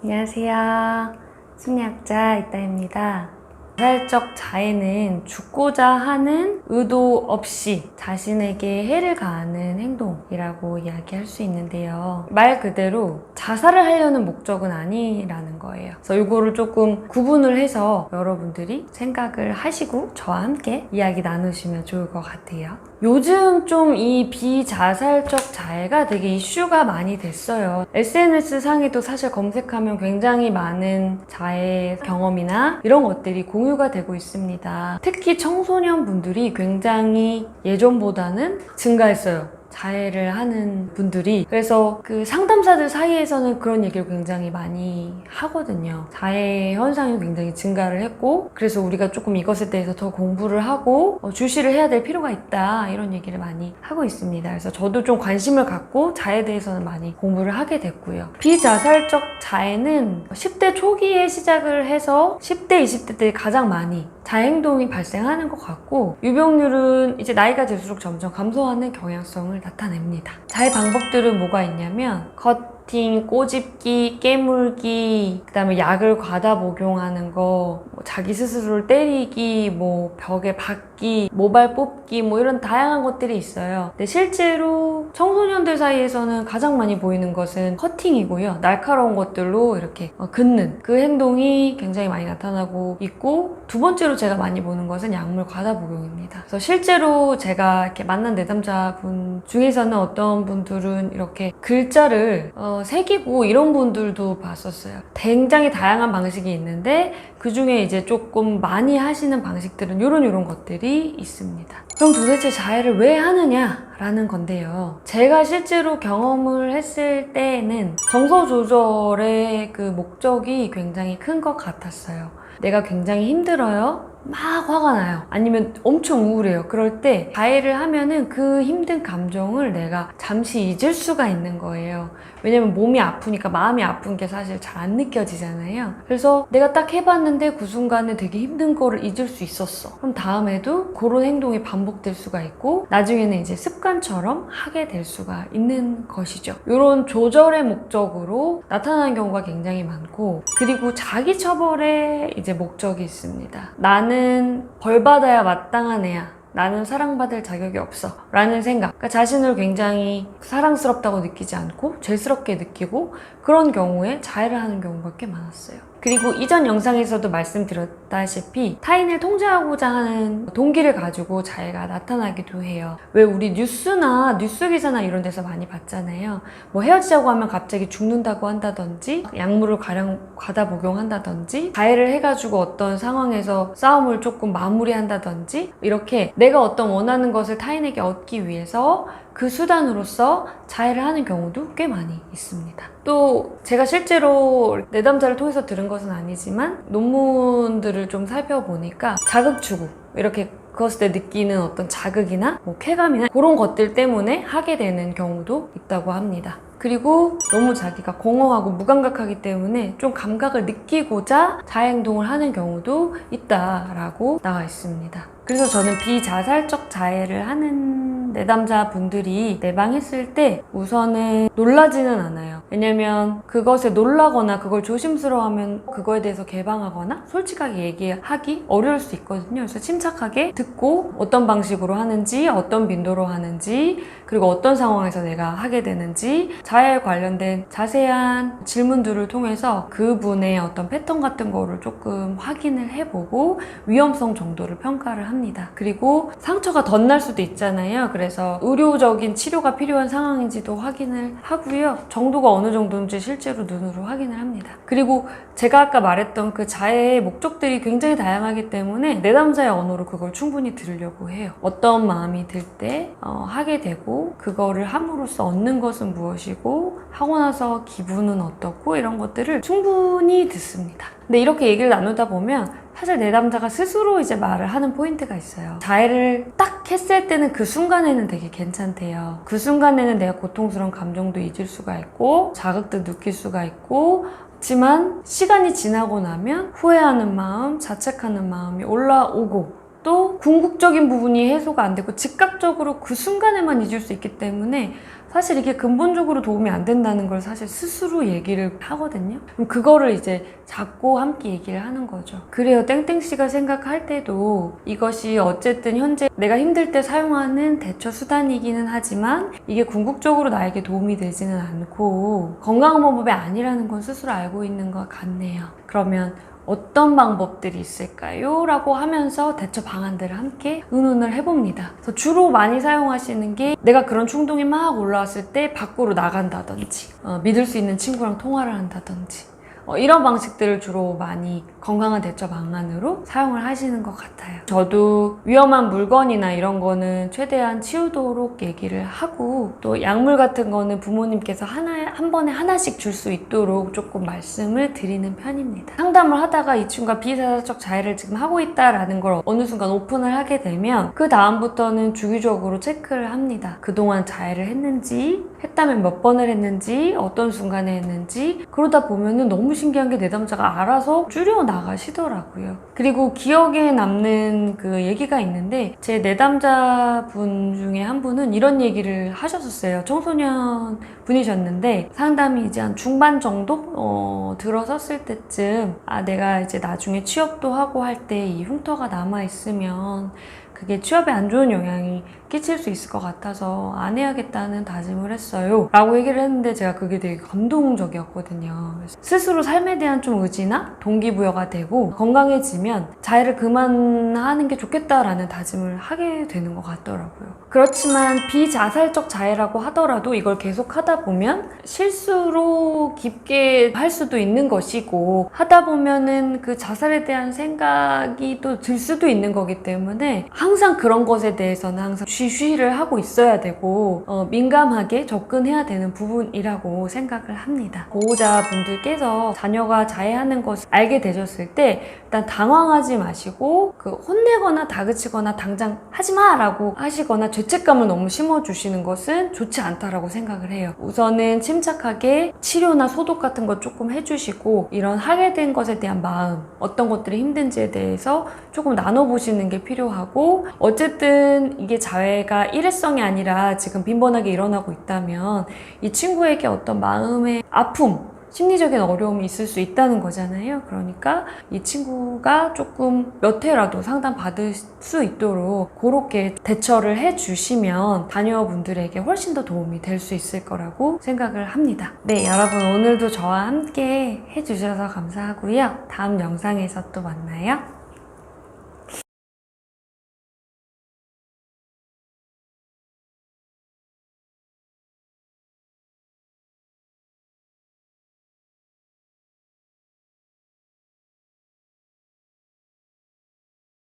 안녕하세요. 심리학자 이따입니다. 자살적 자해는 죽고자 하는 의도 없이 자신에게 해를 가하는 행동이라고 이야기할 수 있는데요. 말 그대로 자살을 하려는 목적은 아니라는 거예요. 그래서 이거를 조금 구분을 해서 여러분들이 생각을 하시고 저와 함께 이야기 나누시면 좋을 것 같아요. 요즘 좀 이 비자살적 자해가 되게 이슈가 많이 됐어요. SNS 상에도 사실 검색하면 굉장히 많은 자해 경험이나 이런 것들이 공유가 되고 있습니다. 특히 청소년 분들이 굉장히 예전보다는 증가했어요. 자해를 하는 분들이. 그래서 그 상담사들 사이에서는 그런 얘기를 굉장히 많이 하거든요. 자해 현상이 굉장히 증가를 했고, 그래서 우리가 조금 이것에 대해서 더 공부를 하고 주시를 해야 될 필요가 있다, 이런 얘기를 많이 하고 있습니다. 그래서 저도 좀 관심을 갖고 자해에 대해서는 많이 공부를 하게 됐고요. 비자살적 자해는 10대 초기에 시작을 해서 10대, 20대 때 가장 많이 자해 행동이 발생하는 것 같고, 유병률은 이제 나이가 들수록 점점 감소하는 경향성을 나타냅니다. 자해 방법들은 뭐가 있냐면 커팅, 꼬집기, 깨물기, 그 다음에 약을 과다 복용하는 거, 자기 스스로를 때리기, 벽에 박기, 모발 뽑기, 이런 다양한 것들이 있어요. 근데 실제로 청소년들 사이에서는 가장 많이 보이는 것은 커팅이고요. 날카로운 것들로 이렇게 긋는 그 행동이 굉장히 많이 나타나고 있고, 두 번째로 제가 많이 보는 것은 약물 과다 복용입니다. 그래서 실제로 제가 이렇게 만난 내담자분 중에서는 어떤 분들은 이렇게 글자를 새기고 이런 분들도 봤었어요. 굉장히 다양한 방식이 있는데 그 중에 이제 조금 많이 하시는 방식들은 이런 것들이 있습니다. 그럼 도대체 자해를 왜 하느냐라는 건데요. 제가 실제로 경험을 했을 때에는 정서 조절의 그 목적이 굉장히 큰 것 같았어요. 내가 굉장히 힘들어요. 막 화가 나요. 아니면 엄청 우울해요. 그럴 때 자해를 하면은 그 힘든 감정을 내가 잠시 잊을 수가 있는 거예요. 왜냐면 몸이 아프니까 마음이 아픈 게 사실 잘 안 느껴지잖아요. 그래서 내가 딱 해봤는데 그 순간에 되게 힘든 거를 잊을 수 있었어. 그럼 다음에도 그런 행동이 반복될 수가 있고, 나중에는 이제 습관처럼 하게 될 수가 있는 것이죠. 이런 조절의 목적으로 나타나는 경우가 굉장히 많고, 그리고 자기 처벌의 이제 목적이 있습니다. 나는 벌받아야 마땅한 애야. 나는 사랑받을 자격이 없어 라는 생각, 그러니까 자신을 굉장히 사랑스럽다고 느끼지 않고 죄스럽게 느끼고, 그런 경우에 자해를 하는 경우가 꽤 많았어요. 그리고 이전 영상에서도 말씀드렸다시피 타인을 통제하고자 하는 동기를 가지고 자해가 나타나기도 해요. 왜 우리 뉴스나 뉴스 기사나 이런 데서 많이 봤잖아요. 헤어지자고 하면 갑자기 죽는다고 한다든지, 약물을 과다 복용한다든지, 자해를 해가지고 어떤 상황에서 싸움을 조금 마무리한다든지, 이렇게 내가 어떤 원하는 것을 타인에게 얻기 위해서 그 수단으로서 자해를 하는 경우도 꽤 많이 있습니다. 또 제가 실제로 내담자를 통해서 들은 것은 아니지만 논문들을 좀 살펴보니까 자극 추구, 이렇게 그것을 때 느끼는 어떤 자극이나 쾌감이나 그런 것들 때문에 하게 되는 경우도 있다고 합니다. 그리고 너무 자기가 공허하고 무감각하기 때문에 좀 감각을 느끼고자 자해 행동을 하는 경우도 있다라고 나와 있습니다. 그래서 저는 비자살적 자해를 하는 내담자 분들이 내방했을 때 우선은 놀라지는 않아요. 왜냐면 그것에 놀라거나 그걸 조심스러워하면 그거에 대해서 개방하거나 솔직하게 얘기하기 어려울 수 있거든요. 그래서 침착하게 듣고 어떤 방식으로 하는지, 어떤 빈도로 하는지, 그리고 어떤 상황에서 내가 하게 되는지, 자해에 관련된 자세한 질문들을 통해서 그분의 어떤 패턴 같은 거를 조금 확인을 해보고 위험성 정도를 평가를 합니다. 그리고 상처가 덧날 수도 있잖아요. 그래서 의료적인 치료가 필요한 상황인지도 확인을 하고요. 정도가 어느 정도인지 실제로 눈으로 확인을 합니다. 그리고 제가 아까 말했던 그 자해의 목적들이 굉장히 다양하기 때문에 내담자의 언어로 그걸 충분히 들으려고 해요. 어떤 마음이 들 때 하게 되고, 그거를 함으로써 얻는 것은 무엇이고, 하고 나서 기분은 어떻고, 이런 것들을 충분히 듣습니다. 근데 이렇게 얘기를 나누다 보면 사실 내담자가 스스로 이제 말을 하는 포인트가 있어요. 자해를 딱 했을 때는 그 순간에는 되게 괜찮대요. 그 순간에는 내가 고통스러운 감정도 잊을 수가 있고, 자극도 느낄 수가 있고, 하지만 시간이 지나고 나면 후회하는 마음, 자책하는 마음이 올라오고, 또 궁극적인 부분이 해소가 안 되고 즉각적으로 그 순간에만 잊을 수 있기 때문에 사실 이게 근본적으로 도움이 안 된다는 걸 사실 스스로 얘기를 하거든요. 그럼 그거를 이제 잡고 함께 얘기를 하는 거죠. 그래요. 땡땡씨가 생각할 때도 이것이 어쨌든 현재 내가 힘들 때 사용하는 대처 수단이기는 하지만 이게 궁극적으로 나에게 도움이 되지는 않고 건강한 방법이 아니라는 건 스스로 알고 있는 것 같네요. 그러면 어떤 방법들이 있을까요? 라고 하면서 대처 방안들을 함께 의논을 해봅니다. 그래서 주로 많이 사용하시는 게 내가 그런 충동이 막 올라왔을 때 밖으로 나간다든지 믿을 수 있는 친구랑 통화를 한다든지 이런 방식들을 주로 많이 건강한 대처 방안으로 사용을 하시는 것 같아요. 저도 위험한 물건이나 이런 거는 최대한 치우도록 얘기를 하고 또 약물 같은 거는 부모님께서 한 번에 하나씩 줄 수 있도록 조금 말씀을 드리는 편입니다. 상담을 하다가 이 친구가 비사사적 자해를 지금 하고 있다라는 걸 어느 순간 오픈을 하게 되면 그 다음부터는 주기적으로 체크를 합니다. 그동안 자해를 했는지, 했다면 몇 번을 했는지, 어떤 순간에 했는지. 그러다 보면은 너무 신기한 게 내담자가 알아서 줄여 나가시더라고요. 그리고 기억에 남는 그 얘기가 있는데 제 내담자분 중에 한 분은 이런 얘기를 하셨었어요. 청소년 분이셨는데 상담이 이제 한 중반 정도 들어섰을 때쯤 내가 이제 나중에 취업도 하고 할 때 이 흉터가 남아있으면 그게 취업에 안 좋은 영향이 끼칠 수 있을 것 같아서 안 해야겠다는 다짐을 했어요 라고 얘기를 했는데 제가 그게 되게 감동적이었거든요. 스스로 삶에 대한 좀 의지나 동기부여가 되고 건강해지면 자해를 그만하는 게 좋겠다라는 다짐을 하게 되는 것 같더라고요. 그렇지만 비자살적 자해라고 하더라도 이걸 계속 하다 보면 실수로 깊게 할 수도 있는 것이고 하다 보면은 그 자살에 대한 생각이 또 들 수도 있는 거기 때문에 항상 그런 것에 대해서는 항상 쉬쉬를 하고 있어야 되고 민감하게 접근해야 되는 부분이라고 생각을 합니다. 보호자분들께서 자녀가 자해하는 것을 알게 되셨을 때 일단 당황하지 마시고 혼내거나 다그치거나 당장 하지마 라고 하시거나 죄책감을 너무 심어주시는 것은 좋지 않다라고 생각을 해요. 우선은 침착하게 치료나 소독 같은 거 조금 해주시고 이런 하게 된 것에 대한 마음, 어떤 것들이 힘든지에 대해서 조금 나눠보시는 게 필요하고 어쨌든 이게 자해가 일회성이 아니라 지금 빈번하게 일어나고 있다면 이 친구에게 어떤 마음의 아픔, 심리적인 어려움이 있을 수 있다는 거잖아요. 그러니까 이 친구가 조금 몇 회라도 상담받을 수 있도록 그렇게 대처를 해주시면 자녀분들에게 훨씬 더 도움이 될 수 있을 거라고 생각을 합니다. 네, 여러분 오늘도 저와 함께 해주셔서 감사하고요. 다음 영상에서 또 만나요.